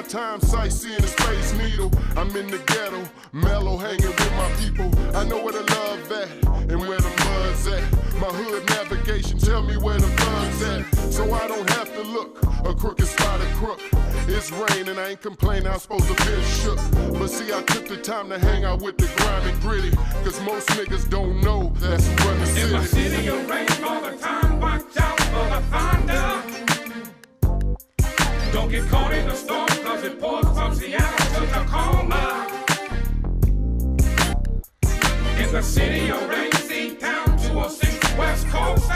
time sightseeing the Space Needle. I'm in the ghetto, mellow, hanging with my people. I know where the love at and where the mud's at. My hood navigation tell me where the fun's at, so I don't have to look. A crooked spot, a crook. It's raining, I ain't complaining, I'm supposed to feel shook. But see, I took the time to hang out with the grime and gritty, cause most niggas don't know that's who run the city. In my city, you rain all the time, watch out for the thunder. Don't get caught in the storm, cause it pours from Seattle to Tacoma. In the city, you rain, C-Town, 206, West Coast.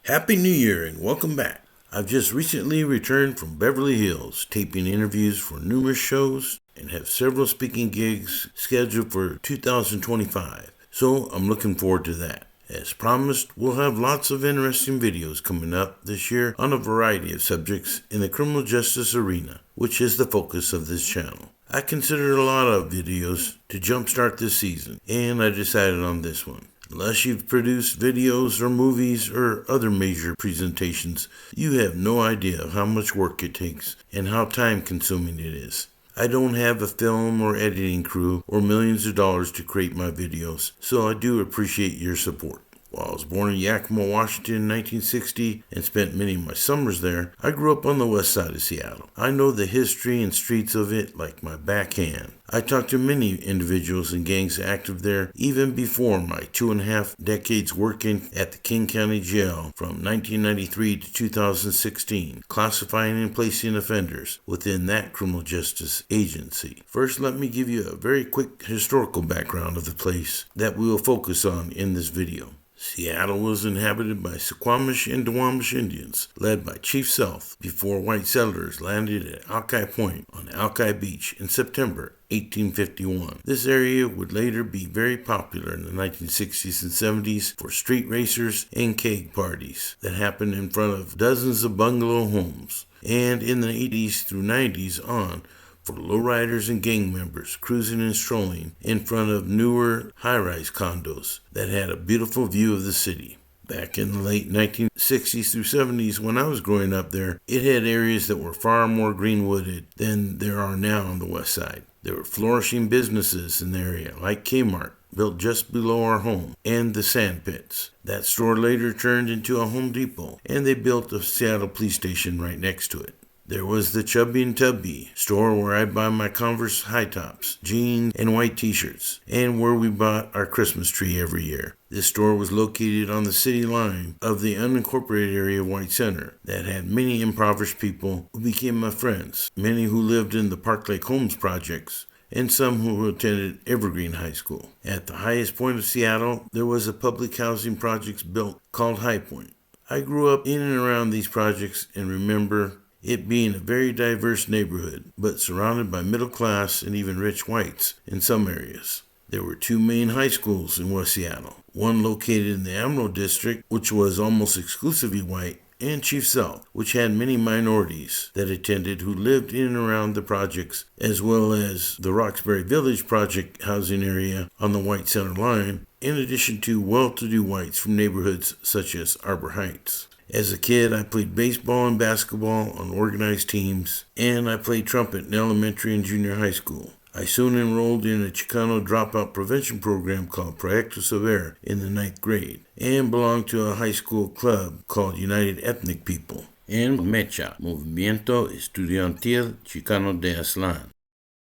Happy New Year and welcome back. I've just recently returned from Beverly Hills, taping interviews for numerous shows and have several speaking gigs scheduled for 2025. So I'm looking forward to that. As promised, we'll have lots of interesting videos coming up this year on a variety of subjects in the criminal justice arena, which is the focus of this channel. I considered a lot of videos to jumpstart this season, and I decided on this one. Unless you've produced videos or movies or other major presentations, you have no idea how much work it takes and how time-consuming it is. I don't have a film or editing crew or millions of dollars to create my videos, so I do appreciate your support. While I was born in Yakima, Washington in 1960 and spent many of my summers there, I grew up on the west side of Seattle. I know the history and streets of it like my backhand. I talked to many individuals and gangs active there even before my 2.5 decades working at the King County Jail from 1993 to 2016, classifying and placing offenders within that criminal justice agency. First, let me give you a very quick historical background of the place that we will focus on in this video. Seattle was inhabited by Suquamish and Duwamish Indians, led by Chief Self, before white settlers landed at Alki Point on Alki Beach in September 1851. This area would later be very popular in the 1960s and 70s for street racers and keg parties that happened in front of dozens of bungalow homes, and in the 80s through 90s on for lowriders and gang members cruising and strolling in front of newer high-rise condos that had a beautiful view of the city. Back in the late 1960s through 70s, when I was growing up there, it had areas that were far more green-wooded than there are now on the west side. There were flourishing businesses in the area, like Kmart, built just below our home, and the Sand Pits. That store later turned into a Home Depot, and they built a Seattle police station right next to it. There was the Chubby and Tubby store where I buy my Converse high tops, jeans, and white t-shirts, and where we bought our Christmas tree every year. This store was located on the city line of the unincorporated area of White Center that had many impoverished people who became my friends, many who lived in the Park Lake Homes projects, and some who attended Evergreen High School. At the highest point of Seattle, there was a public housing project built called High Point. I grew up in and around these projects and remember it being a very diverse neighborhood, but surrounded by middle class and even rich whites in some areas. There were 2 main high schools in West Seattle, one located in the Emerald District, which was almost exclusively white, and Chief Sealth, which had many minorities that attended who lived in and around the projects, as well as the Roxbury Village project housing area on the White Center line, in addition to well-to-do whites from neighborhoods such as Arbor Heights. As a kid, I played baseball and basketball on organized teams, and I played trumpet in elementary and junior high school. I soon enrolled in a Chicano dropout prevention program called Proyecto Saber in the 9th grade, and belonged to a high school club called United Ethnic People, and MECHA, Movimiento Estudiantil Chicano de Aztlán.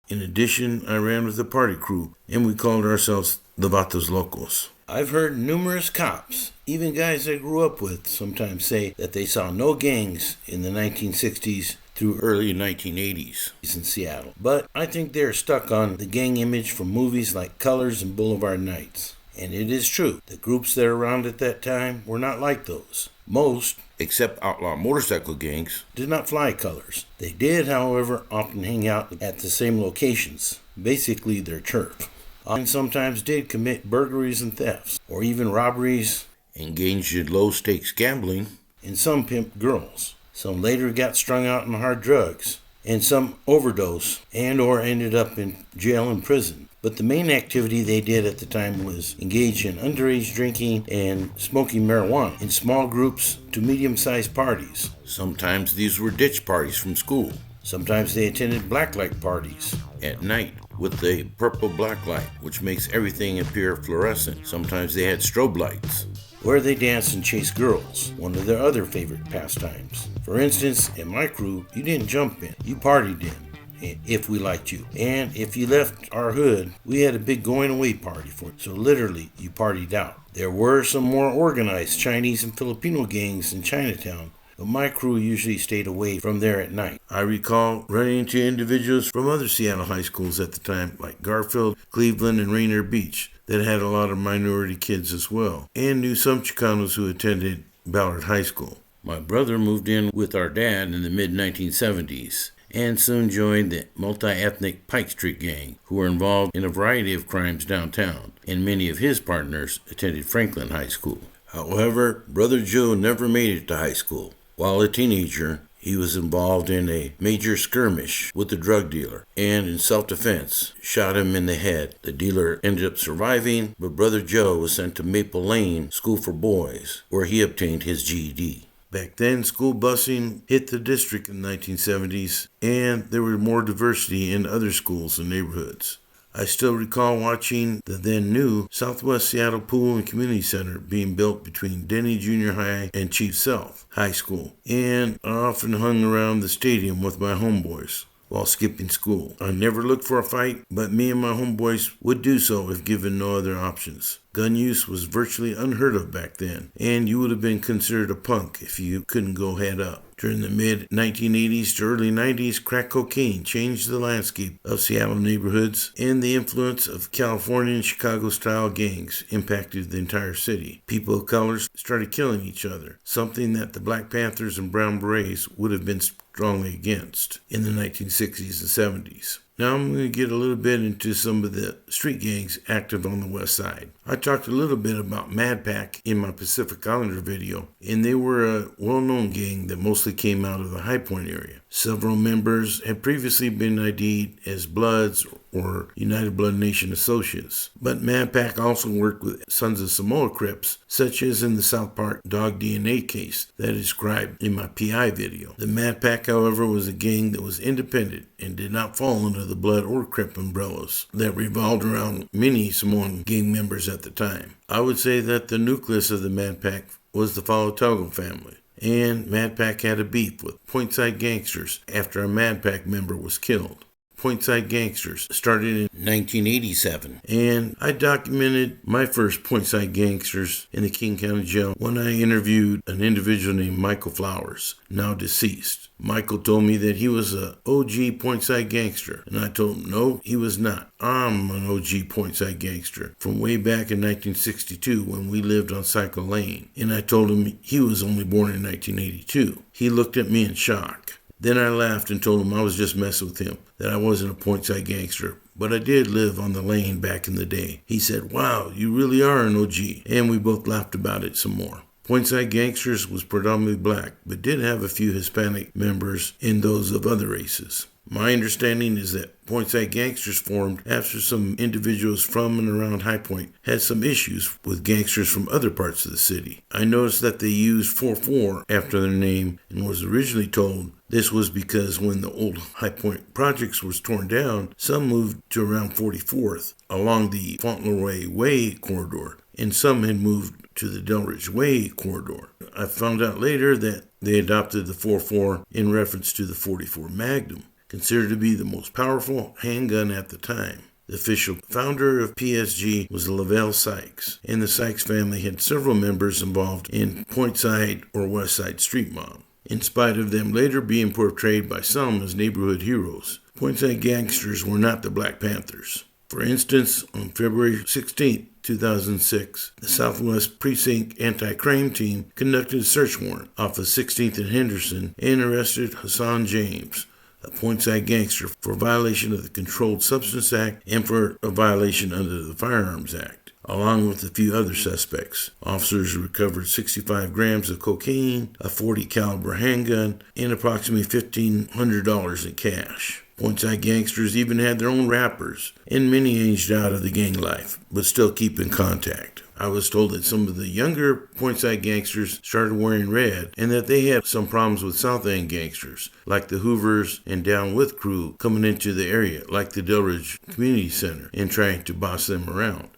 In addition, I ran with the party crew, and we called ourselves the Vatos Locos. I've heard numerous cops, even guys I grew up with, sometimes say that they saw no gangs in the 1960s through early 1980s in Seattle. But I think they're stuck on the gang image from movies like Colors and Boulevard Nights. And it is true, the groups that were around at that time were not like those. Most, except outlaw motorcycle gangs, did not fly colors. They did, however, often hang out at the same locations, basically their turf. And sometimes did commit burglaries and thefts, or even robberies, engaged in low-stakes gambling, and some pimped girls. Some later got strung out on hard drugs, and some overdosed and or ended up in jail and prison. But the main activity they did at the time was engage in underage drinking and smoking marijuana in small groups to medium-sized parties. Sometimes these were ditch parties from school. Sometimes they attended blacklight parties at night with the purple blacklight, which makes everything appear fluorescent. Sometimes they had strobe lights, where they danced and chased girls, one of their other favorite pastimes. For instance, in my crew, you didn't jump in, you partied in, if we liked you. And if you left our hood, we had a big going away party for it. So literally, you partied out. There were some more organized Chinese and Filipino gangs in Chinatown, but my crew usually stayed away from there at night. I recall running into individuals from other Seattle high schools at the time, like Garfield, Cleveland, and Rainier Beach, that had a lot of minority kids as well, and knew some Chicanos who attended Ballard High School. My brother moved in with our dad in the mid-1970s, and soon joined the multi-ethnic Pike Street Gang, who were involved in a variety of crimes downtown, and many of his partners attended Franklin High School. However, Brother Joe never made it to high school. While a teenager, he was involved in a major skirmish with a drug dealer, and in self-defense, shot him in the head. The dealer ended up surviving, but Brother Joe was sent to Maple Lane School for Boys, where he obtained his GED. Back then, school busing hit the district in the 1970s, and there was more diversity in other schools and neighborhoods. I still recall watching the then new Southwest Seattle Pool and Community Center being built between Denny Junior High and Chief Sealth High School, and I often hung around the stadium with my homeboys while skipping school. I never looked for a fight, but me and my homeboys would do so if given no other options. Gun use was virtually unheard of back then, and you would have been considered a punk if you couldn't go head up. During the mid-1980s to early 90s, crack cocaine changed the landscape of Seattle neighborhoods, and the influence of California and Chicago-style gangs impacted the entire city. People of color started killing each other, something that the Black Panthers and Brown Berets would have been strongly against in the 1960s and 70s. Now I'm going to get a little bit into some of the street gangs active on the west side. I talked a little bit about Mad Pack in my Pacific Islander video, and they were a well-known gang that mostly came out of the High Point area. Several members had previously been ID'd as Bloods or United Blood Nation associates, but Mad Pack also worked with Sons of Samoa Crips, such as in the South Park dog DNA case that I described in my PI video. The Mad Pack, however, was a gang that was independent and did not fall under the Blood or Crip umbrellas that revolved around many Samoan gang members at the time. I would say that the nucleus of the Mad Pack was the Falatago family, and Mad Pack had a beef with Pointside Gangsters after a Mad Pack member was killed. Pointside Gangsters started in 1987, and I documented my first Pointside Gangsters in the King County Jail when I interviewed an individual named Michael Flowers, now deceased. Michael told me that he was a OG Pointside Gangster, and I told him no, he was not. I'm an OG Pointside Gangster from way back in 1962 when we lived on Cycle Lane, and I told him he was only born in 1982. He looked at me in shock. Then I laughed and told him I was just messing with him, that I wasn't a Pointside Gangster, but I did live on the lane back in the day. He said, "Wow, you really are an OG," and we both laughed about it some more. Pointside Gangsters was predominantly black, but did have a few Hispanic members and those of other races. My understanding is that Pointside Gangsters formed after some individuals from and around High Point had some issues with gangsters from other parts of the city. I noticed that they used 44 after their name and was originally told this was because when the old High Point projects was torn down, some moved to around 44th along the Fauntleroy Way corridor, and some had moved to the Delridge Way corridor. I found out later that they adopted the 44 in reference to the 44 Magnum, considered to be the most powerful handgun at the time. The official founder of PSG was Lavelle Sykes, and the Sykes family had several members involved in Pointside or Westside street mob, in spite of them later being portrayed by some as neighborhood heroes. Pointside Gangsters were not the Black Panthers. For instance, on February 16, 2006, the Southwest Precinct Anti-Crime Team conducted a search warrant off of 16th and Henderson and arrested Hassan James, a Pointside gangster, for violation of the Controlled Substance Act and for a violation under the Firearms Act, along with a few other suspects. Officers recovered 65 grams of cocaine, a .40 caliber handgun, and approximately $1,500 in cash. Pointside Gangsters even had their own rappers, and many aged out of the gang life, but still keep in contact. I was told that some of the younger Pointside Gangsters started wearing red, and that they had some problems with South End Gangsters, like the Hoovers and Down With crew coming into the area, like the Delridge Community Center, and trying to boss them around.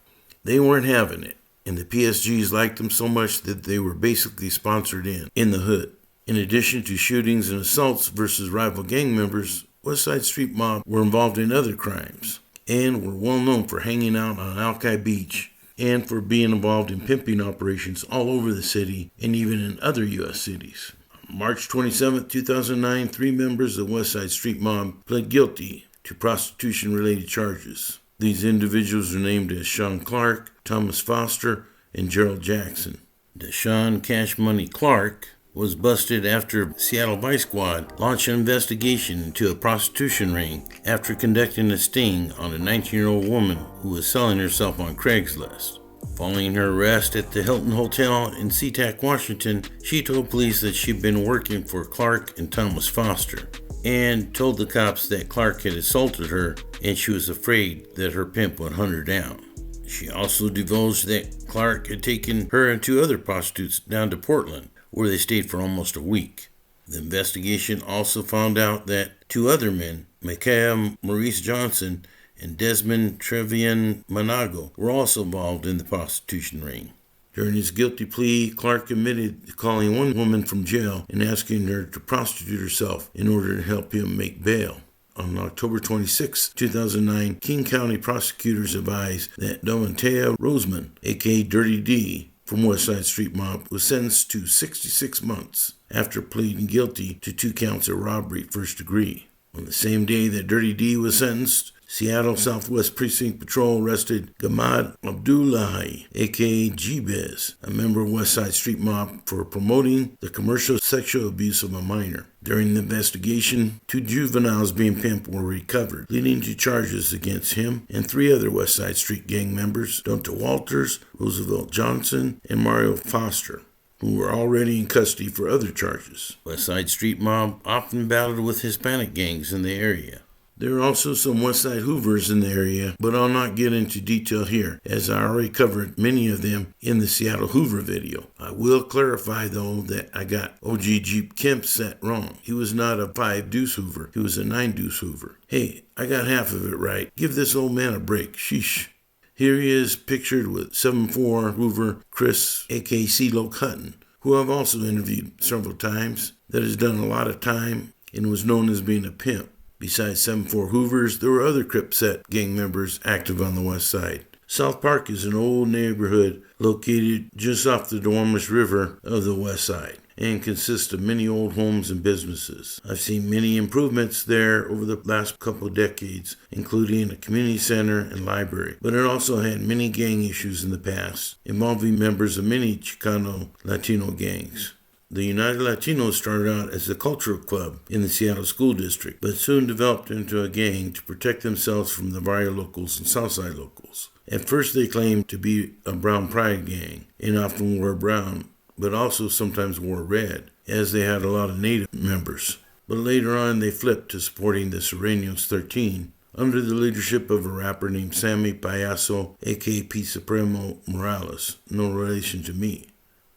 They weren't having it, and the PSGs liked them so much that they were basically sponsored in the hood. In addition to shootings and assaults versus rival gang members, Westside Street Mob were involved in other crimes and were well known for hanging out on Alki Beach and for being involved in pimping operations all over the city and even in other U.S. cities. On March 27, 2009, 3 members of Westside Street Mob pled guilty to prostitution-related charges. These individuals are named as Sean Clark, Thomas Foster, and Gerald Jackson. Deshaun Cash Money Clark was busted after Seattle Vice Squad launched an investigation into a prostitution ring after conducting a sting on a 19-year-old woman who was selling herself on Craigslist. Following her arrest at the Hilton Hotel in SeaTac, Washington, she told police that she'd been working for Clark and Thomas Foster and told the cops that Clark had assaulted her and she was afraid that her pimp would hunt her down. She also divulged that Clark had taken her and 2 other prostitutes down to Portland, where they stayed for almost a week. The investigation also found out that 2 other men, Micaiah Maurice Johnson and Desmond Trevian Manago, were also involved in the prostitution ring. During his guilty plea, Clark admitted to calling one woman from jail and asking her to prostitute herself in order to help him make bail. On October 26, 2009, King County prosecutors advised that Domantea Roseman, a.k.a. Dirty D, from Westside Street Mob, was sentenced to 66 months after pleading guilty to 2 counts of robbery first degree. On the same day that Dirty D was sentenced, Seattle Southwest Precinct Patrol arrested Gamad Abdullahi, a.k.a. G-Biz, a member of Westside Street Mob, for promoting the commercial sexual abuse of a minor. During the investigation, 2 juveniles being pimped were recovered, leading to charges against him and 3 other Westside Street gang members, Donta Walters, Roosevelt Johnson, and Mario Foster, who were already in custody for other charges. Westside Street Mob often battled with Hispanic gangs in the area. There are also some Westside Hoovers in the area, but I'll not get into detail here, as I already covered many of them in the Seattle Hoover video. I will clarify, though, that I got OG Jeep Kemp set wrong. He was not a 5-deuce Hoover, he was a 9-deuce Hoover. Hey, I got half of it right. Give this old man a break. Sheesh. Here he is pictured with 7'4" Hoover Chris, a.k.a. CeeLo Cutton, who I've also interviewed several times, that has done a lot of time and was known as being a pimp. Besides 7'4" Hoovers, there were other Crip set gang members active on the west side. South Park is an old neighborhood located just off the Duwamish River of the west side and consists of many old homes and businesses. I've seen many improvements there over the last couple of decades, including a community center and library, but it also had many gang issues in the past, involving members of many Chicano Latino gangs. The United Latinos started out as a cultural club in the Seattle School District, but soon developed into a gang to protect themselves from the Barrio Locals and Southside Locals. At first they claimed to be a brown pride gang, and often wore brown, but also sometimes wore red, as they had a lot of native members. But later on they flipped to supporting the Serranos 13, under the leadership of a rapper named Sammy Payaso, a.k.a. P. Supremo Morales, no relation to me.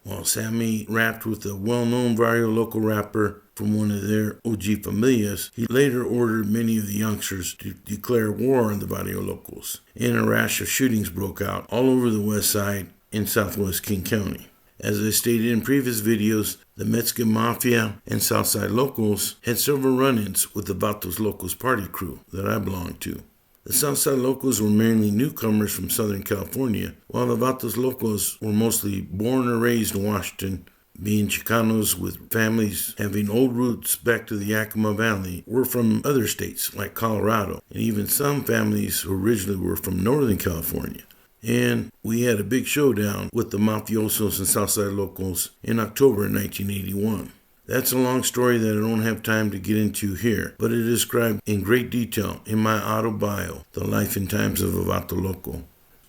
While Sammy rapped with a well-known Barrio Local rapper from one of their OG familias, he later ordered many of the youngsters to declare war on the Barrio Locals, and a rash of shootings broke out all over the west side in southwest King County. As I stated in previous videos, the Mexican Mafia and Southside Locals had several run-ins with the Vatos Locos party crew that I belonged to. The Southside Locals were mainly newcomers from Southern California, while the Vatos Locos were mostly born or raised in Washington, being Chicanos with families having old roots back to the Yakima Valley, were from other states like Colorado, and even some families who originally were from Northern California. And we had a big showdown with the mafiosos and Southside Locals in October 1981. That's a long story that I don't have time to get into here, but it is described in great detail in my autobio, The Life and Times of a Vato Loco.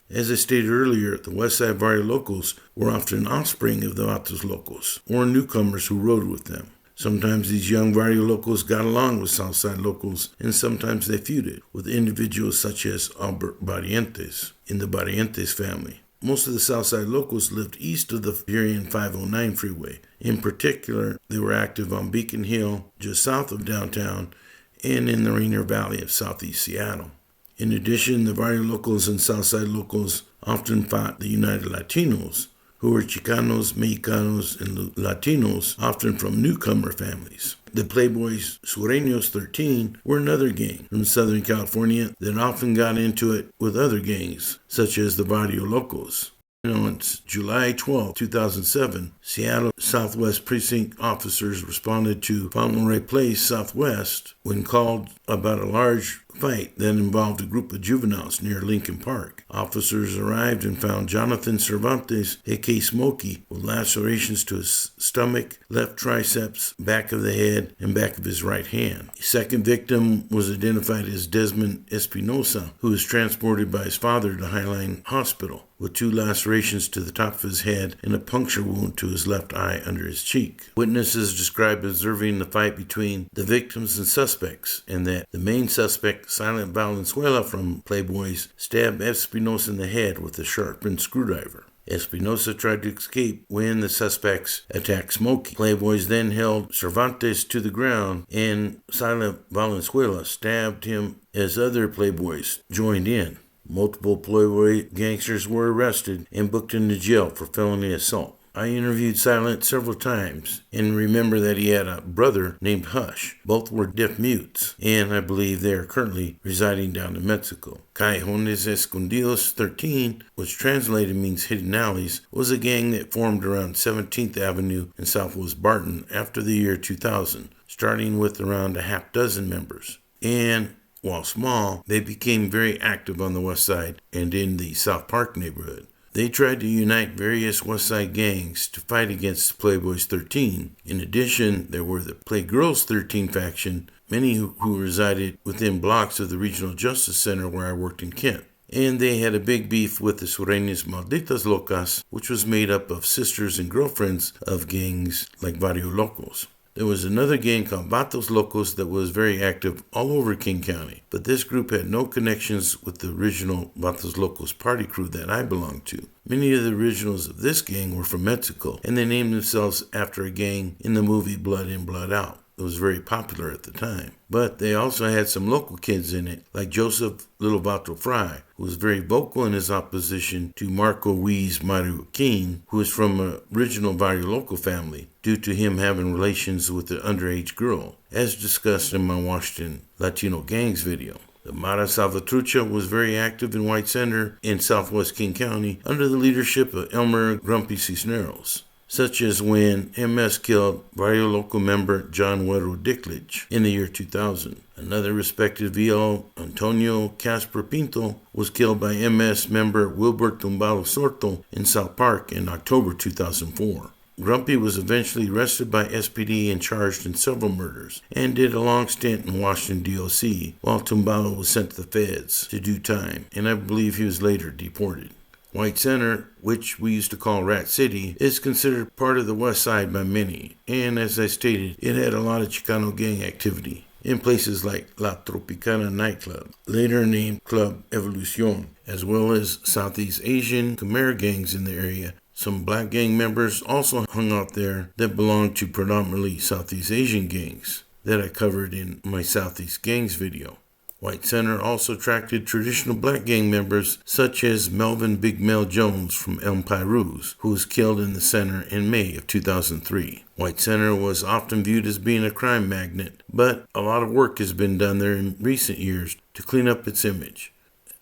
As I stated earlier, the Westside Barrio Locals were often offspring of the Vatos Locos, or newcomers who rode with them. Sometimes these young barrio locals got along with Southside locals, and sometimes they feuded with individuals such as Albert Barrientos in the Barrientos family. Most of the Southside locals lived east of the Furion 509 freeway. In particular, they were active on Beacon Hill, just south of downtown, and in the Rainier Valley of southeast Seattle. In addition, the barrio locals and Southside locals often fought the United Latinos, who were Chicanos, Mexicanos, and Latinos, often from newcomer families. The Playboys Sureños 13 were another gang from Southern California that often got into it with other gangs, such as the Barrio Locos. On July 12, 2007, Seattle Southwest Precinct officers responded to Fauntleroy Place Southwest when called about a large fight that involved a group of juveniles near Lincoln Park. Officers arrived and found Jonathan Cervantes, a.k.a. Smokey, with lacerations to his stomach, left triceps, back of the head, and back of his right hand. The second victim was identified as Desmond Espinosa, who was transported by his father to Highline Hospital with 2 lacerations to the top of his head and a puncture wound to his left eye under his cheek. Witnesses described observing the fight between the victims and suspects, and that the main suspect, Silent Valenzuela from Playboys, stabbed Espinosa in the head with a sharpened screwdriver. Espinosa tried to escape when the suspects attacked Smokey. Playboys then held Cervantes to the ground, and Silent Valenzuela stabbed him as other Playboys joined in. Multiple Playboy gangsters were arrested and booked into jail for felony assault. I interviewed Silent several times and remember that he had a brother named Hush. Both were deaf mutes, and I believe they are currently residing down in Mexico. Callejones Escondidos 13, which translated means hidden alleys, was a gang that formed around 17th Avenue in Southwest Barton after the year 2000, starting with around a half dozen members. And while small, they became very active on the West Side and in the South Park neighborhood. They tried to unite various West Side gangs to fight against Playboys 13. In addition, there were the Playgirls 13 faction, many who resided within blocks of the Regional Justice Center where I worked in Kent. And they had a big beef with the Sureñas Malditas Locas, which was made up of sisters and girlfriends of gangs like Barrio Locos. There was another gang called Vatos Locos that was very active all over King County, but this group had no connections with the original Vatos Locos party crew that I belonged to. Many of the originals of this gang were from Mexico, and they named themselves after a gang in the movie Blood In, Blood Out. It was very popular at the time. But they also had some local kids in it, like Joseph Little Vato Fry, who was very vocal in his opposition to Marco Ruiz Marroquin, who was from an original Barrio Loco family, due to him having relations with an underage girl, as discussed in my Washington Latino Gangs video. The Mara Salvatrucha was very active in White Center in southwest King County under the leadership of Elmer Grumpy Cisneros, such as when MS killed Barrio Loco member John Huero Dickledge in the year 2000. Another respected VO, Antonio Casper Pinto, was killed by MS member Wilbert Tumbado Sorto in South Park in October 2004. Grumpy was eventually arrested by SPD and charged in several murders, and did a long stint in Washington, D.O.C., while Tumbado was sent to the feds to do time, and I believe he was later deported. White Center, which we used to call Rat City, is considered part of the West Side by many, and as I stated, it had a lot of Chicano gang activity in places like La Tropicana nightclub, later named Club Evolucion, as well as Southeast Asian Khmer gangs in the area. Some black gang members also hung out there that belonged to predominantly Southeast Asian gangs that I covered in my Southeast Gangs video. White Center also attracted traditional black gang members such as Melvin Big Mel Jones from Elm Pirus, who was killed in the center in May of 2003. White Center was often viewed as being a crime magnet, but a lot of work has been done there in recent years to clean up its image.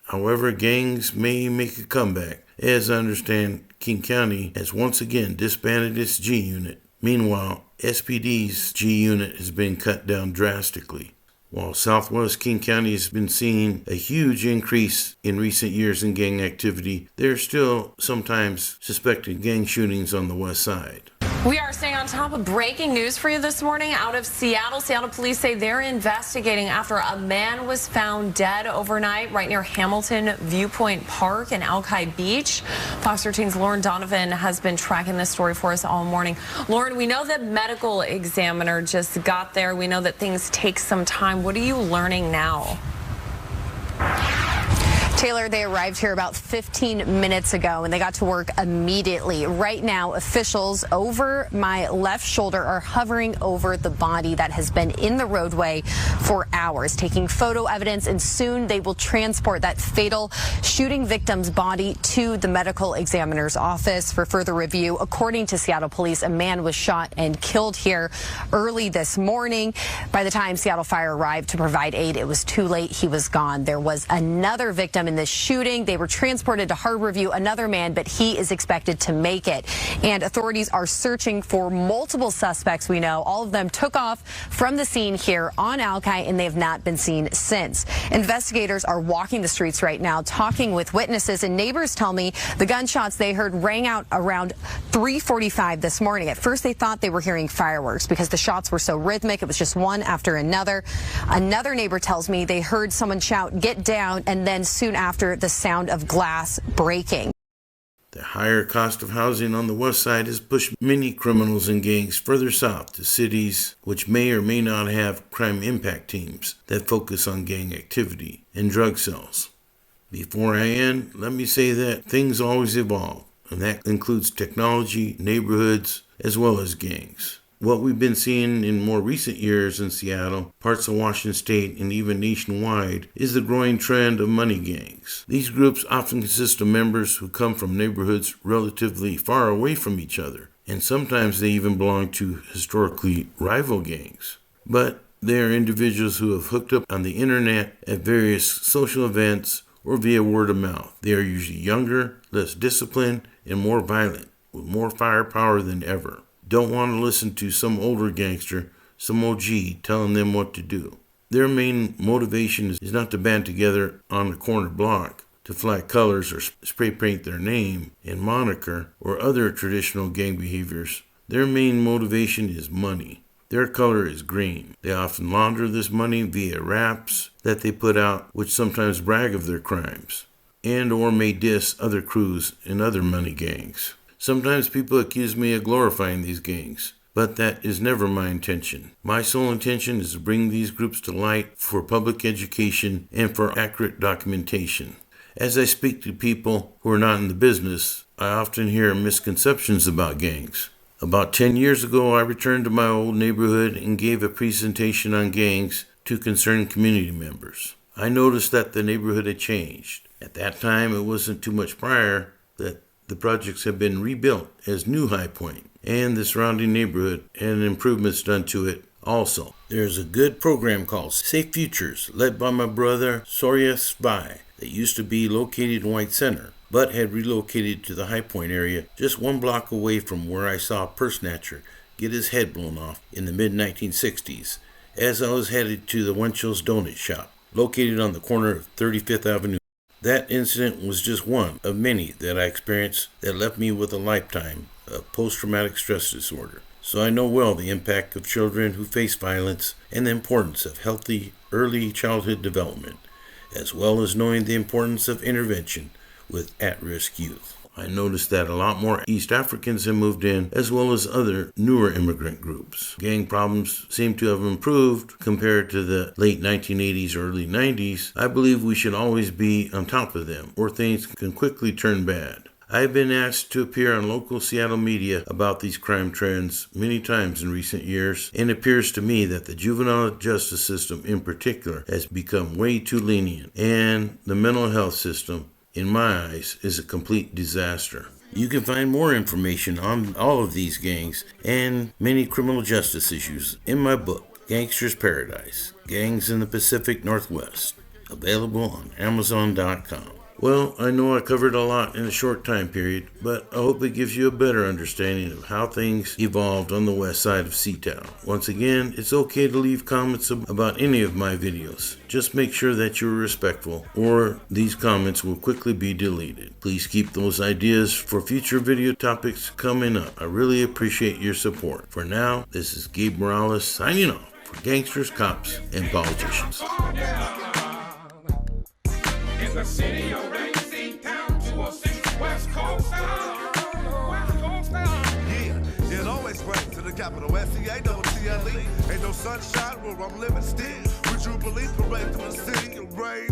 However, gangs may make a comeback. As I understand, King County has once again disbanded its G Unit. Meanwhile, SPD's G Unit has been cut down drastically. While Southwest King County has been seeing a huge increase in recent years in gang activity, there are still sometimes suspected gang shootings on the West Side. We are staying on top of breaking news for you this morning out of Seattle. Seattle police say they're investigating after a man was found dead overnight right near Hamilton Viewpoint Park in Alki Beach. Fox 13's Lauren Donovan has been tracking this story for us all morning. Lauren, we know that medical examiner just got there. We know that things take some time. What are you learning now? Taylor, they arrived here about 15 minutes ago and they got to work immediately. Right now, officials over my left shoulder are hovering over the body that has been in the roadway for hours, taking photo evidence, and soon they will transport that fatal shooting victim's body to the medical examiner's office for further review. According to Seattle police, a man was shot and killed here early this morning. By the time Seattle Fire arrived to provide aid, it was too late. He was gone. There was another victim in this shooting. They were transported to Harborview, another man, but he is expected to make it. And authorities are searching for multiple suspects. We know all of them took off from the scene here on Alki, and they have not been seen since. Investigators are walking the streets right now, talking with witnesses, and neighbors tell me the gunshots they heard rang out around 3:45 this morning. At first, they thought they were hearing fireworks because the shots were so rhythmic. It was just one after another. Another neighbor tells me they heard someone shout, "Get down," and then soon after, the sound of glass breaking. The higher cost of housing on the Westside has pushed many criminals and gangs further south to cities which may or may not have crime impact teams that focus on gang activity and drug sales. Before I end, let me say that things always evolve, and that includes technology, neighborhoods, as well as gangs. What we've been seeing in more recent years in Seattle, parts of Washington State, and even nationwide is the growing trend of money gangs. These groups often consist of members who come from neighborhoods relatively far away from each other, and sometimes they even belong to historically rival gangs. But they are individuals who have hooked up on the internet at various social events or via word of mouth. They are usually younger, less disciplined, and more violent, with more firepower than ever. Don't want to listen to some older gangster, some OG, telling them what to do. Their main motivation is not to band together on the corner block, to fly colors or spray paint their name and moniker or other traditional gang behaviors. Their main motivation is money. Their color is green. They often launder this money via raps that they put out, which sometimes brag of their crimes, and or may diss other crews and other money gangs. Sometimes people accuse me of glorifying these gangs, but that is never my intention. My sole intention is to bring these groups to light for public education and for accurate documentation. As I speak to people who are not in the business, I often hear misconceptions about gangs. About 10 years ago, I returned to my old neighborhood and gave a presentation on gangs to concerned community members. I noticed that the neighborhood had changed. At that time, it wasn't too much prior that the projects have been rebuilt as New High Point, and the surrounding neighborhood and improvements done to it also. There's a good program called Safe Futures, led by my brother Sorya Svi, that used to be located in White Center, but had relocated to the High Point area just 1 block away from where I saw a purse snatcher get his head blown off in the mid-1960s as I was headed to the Winchell's Donut Shop, located on the corner of 35th Avenue. That incident was just one of many that I experienced that left me with a lifetime of post-traumatic stress disorder. So I know well the impact of children who face violence and the importance of healthy early childhood development, as well as knowing the importance of intervention with at-risk youth. I noticed that a lot more East Africans have moved in, as well as other newer immigrant groups. Gang problems seem to have improved compared to the late 1980s or early 90s. I believe we should always be on top of them, or things can quickly turn bad. I've been asked to appear on local Seattle media about these crime trends many times in recent years, and it appears to me that the juvenile justice system in particular has become way too lenient, and the mental health system, in my eyes, is a complete disaster. You can find more information on all of these gangs and many criminal justice issues in my book, Gangsters Paradise, Gangs in the Pacific Northwest, available on Amazon.com. Well, I know I covered a lot in a short time period, but I hope it gives you a better understanding of how things evolved on the west side of Seatown. Once again, it's okay to leave comments about any of my videos. Just make sure that you're respectful, or these comments will quickly be deleted. Please keep those ideas for future video topics coming up. I really appreciate your support. For now, this is Gabe Morales signing off for Gangsters, Cops, and Politicians. In the city of Rain, town 206, West Coast style. West Coast style. Yeah, it always rains to the capital. SCA-double-TLE. Ain't no sunshine where I'm living still. Would you believe parade through the city of rain?